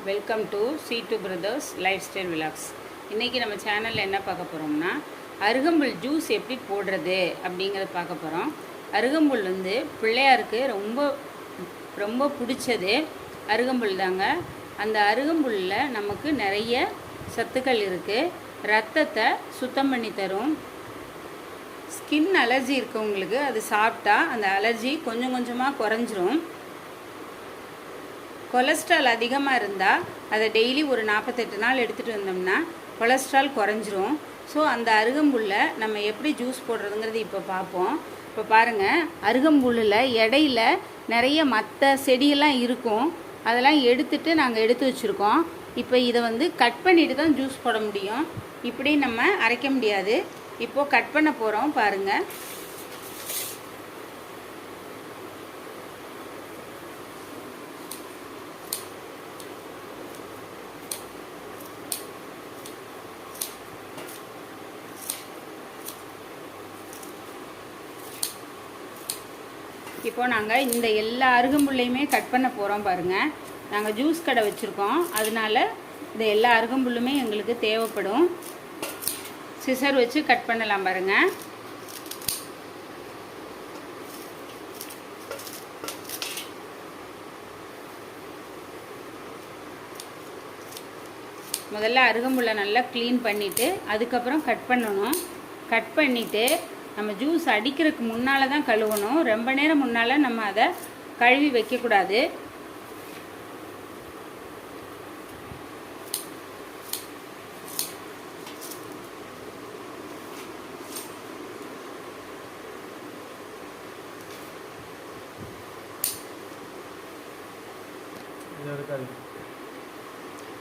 Welcome to C2 brothers life style vlogs. இன்றைக்கி நம்ம சேனலில் என்ன பார்க்க போகிறோம்னா, அருகம்புல் ஜூஸ் எப்படி போடுறது அப்படிங்கிறத பார்க்க போகிறோம். அருகம்புல் வந்து பிள்ளையாருக்கு ரொம்ப ரொம்ப பிடிச்சது அருகம்புல் தாங்க. அந்த அருகம்புல்லில் நமக்கு நிறைய சத்துக்கள் இருக்குது. ரத்தத்தை சுத்தம் பண்ணி தரும். ஸ்கின் அலர்ஜி இருக்கவங்களுக்கு அது சாப்பிட்டா அந்த அலர்ஜி கொஞ்சம் கொஞ்சமாக குறைஞ்சிரும். கொலஸ்ட்ரால் அதிகமாக இருந்தால் அதை டெய்லி ஒரு 48 நாள் எடுத்துகிட்டு வந்தோம்னா கொலஸ்ட்ரால் குறைஞ்சிரும். ஸோ அந்த அருகம்புல்லை நம்ம எப்படி ஜூஸ் போடுறதுங்கிறது இப்போ பார்ப்போம். இப்போ பாருங்கள், அருகம்புல்லில் இடையில நிறைய மற்ற செடியெல்லாம் இருக்கும். அதெல்லாம் நாங்கள் எடுத்து வச்சுருக்கோம். இப்போ இதை வந்து கட் பண்ணிட்டு தான் ஜூஸ் போட முடியும். இப்படி நம்ம அரைக்க முடியாது. இப்போது கட் பண்ண போகிறோம் பாருங்கள். இப்போ நாங்கள் இந்த எல்லா அருகம்புல்லையுமே கட் பண்ண போகிறோம் பாருங்கள். நாங்கள் ஜூஸ் கடை வச்சுருக்கோம், அதனால இந்த எல்லா அருகம்புல்லுமே எங்களுக்கு தேவைப்படும். சிசர் வச்சு கட் பண்ணலாம் பாருங்கள். முதல்ல அருகம்புல்லை நல்லா க்ளீன் பண்ணிவிட்டு அதுக்கப்புறம் கட் பண்ணணும். கட் பண்ணிவிட்டு நம்ம ஜூஸ் அடிக்கிறதுக்கு முன்னால் தான் கழுவணும். ரொம்ப நேரம் முன்னால் நம்ம அதை கழுவி வைக்கக்கூடாது.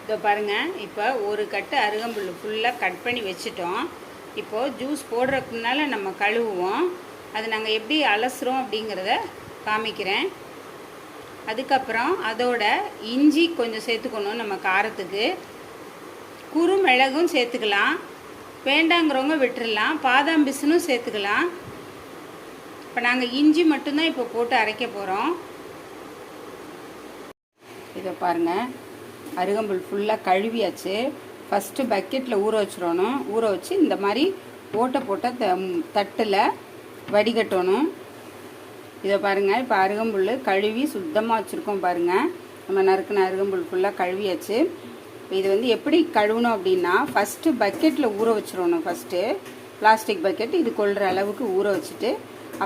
இதோ பாருங்கள், இப்போ ஒரு கட்டு அருகம்புல் ஃபுல்லாக கட் பண்ணி வச்சுட்டோம். இப்போது ஜூஸ் போடுறதுக்கு முன்னால் நம்ம கழுவுவோம். அது நாங்கள் எப்படி அலசுகிறோம் அப்படிங்கிறத காமிக்கிறேன். அதுக்கப்புறம் அதோட இஞ்சி கொஞ்சம் சேர்த்துக்கணும். நம்ம காரத்துக்கு குறு மிளகும் சேர்த்துக்கலாம். வேண்டாங்கிறவங்க விட்டுடலாம். பாதாம் பிசுனும் சேர்த்துக்கலாம். இப்போ நாங்கள் இஞ்சி மட்டும்தான் இப்போ போட்டு அரைக்க போகிறோம். இதை பாருங்கள், அருகம்புல் ஃபுல்லாக கழுவியாச்சு. ஃபஸ்ட்டு பக்கெட்டில் ஊற வச்சிடணும். ஊற வச்சு இந்த மாதிரி ஓட்டை போட்ட தட்டில் வடிகட்டணும். இதை பாருங்கள், இப்போ அருகம்புல் கழுவி சுத்தமாக வச்சுருக்கோம் பாருங்கள். நம்ம நறுக்கின அருகம்புல் ஃபுல்லாக கழுவியாச்சு. இப்போ இது வந்து எப்படி கழுவணும் அப்படின்னா, ஃபஸ்ட்டு பக்கெட்டில் ஊற வச்சிடணும். ஃபஸ்ட்டு பிளாஸ்டிக் பக்கெட் இது கொள்கிற அளவுக்கு ஊற வச்சுட்டு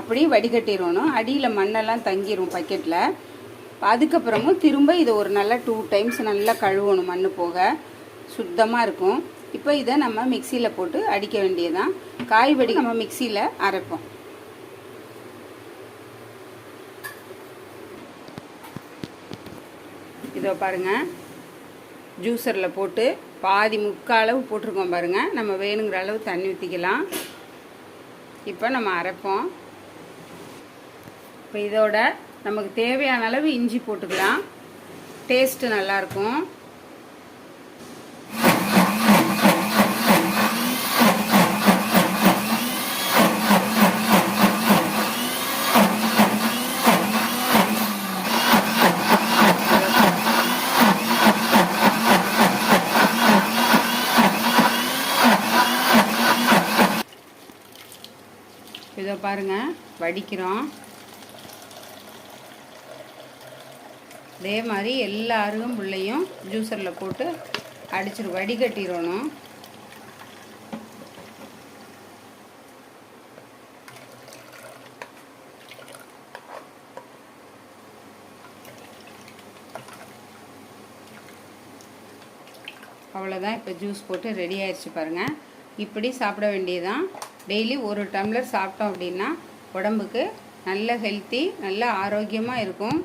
அப்படியே வடிகட்டிடணும். அடியில் மண்ணெல்லாம் தங்கிடும் பக்கெட்டில். அதுக்கப்புறமும் திரும்ப இதை ஒரு நல்லா 2 டைம்ஸ் நல்லா கழுவணும். மண் போக சுத்தமாக இருக்கும். இப்போ இதை நம்ம மிக்சியில் போட்டு அடிக்க வேண்டியதுதான். காய்படி நம்ம மிக்சியில் அரைப்போம். இதோ பாருங்கள், ஜூஸரில் போட்டு பாதி முக்கால் அளவு போட்டிருக்கோம் பாருங்கள். நம்ம வேணுங்கிற அளவு தண்ணி ஊற்றிக்கலாம். இப்போ நம்ம அரைப்போம். இப்போ இதோட நமக்கு தேவையான அளவு இஞ்சி போட்டுக்கலாம். டேஸ்ட்டு நல்லாயிருக்கும். இதை பாருங்கள், வடிக்கிறோம். அதே மாதிரி எல்லா அருகம்புல்லையும் ஜூஸரில் போட்டு அடிச்சிட்டு வடிகட்டிடணும். அவ்வளோதான், இப்போ ஜூஸ் போட்டு ரெடி ஆயிடுச்சு பாருங்கள். இப்படி சாப்பிட வேண்டியதுதான். டெய்லி ஒரு டம்ளர் சாப்பிட்டோம் அப்படின்னா உடம்புக்கு நல்ல ஹெல்த்தி, நல்ல ஆரோக்கியமாக இருக்கும்.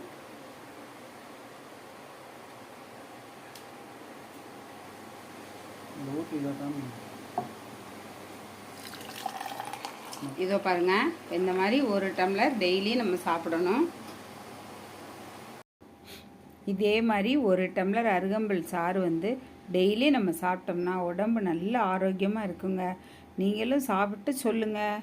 இதோ பாருங்கள், இந்த மாதிரி ஒரு டம்ளர் டெய்லி நம்ம சாப்பிடணும். இதே மாதிரி ஒரு டம்ளர் அருகம்புல் சாறு வந்து டெய்லி நம்ம சாப்பிட்டோம்னா உடம்பு நல்ல ஆரோக்கியமாக இருக்குங்க. நீங்களும் சாப்பிட்டு சொல்லுங்கள்.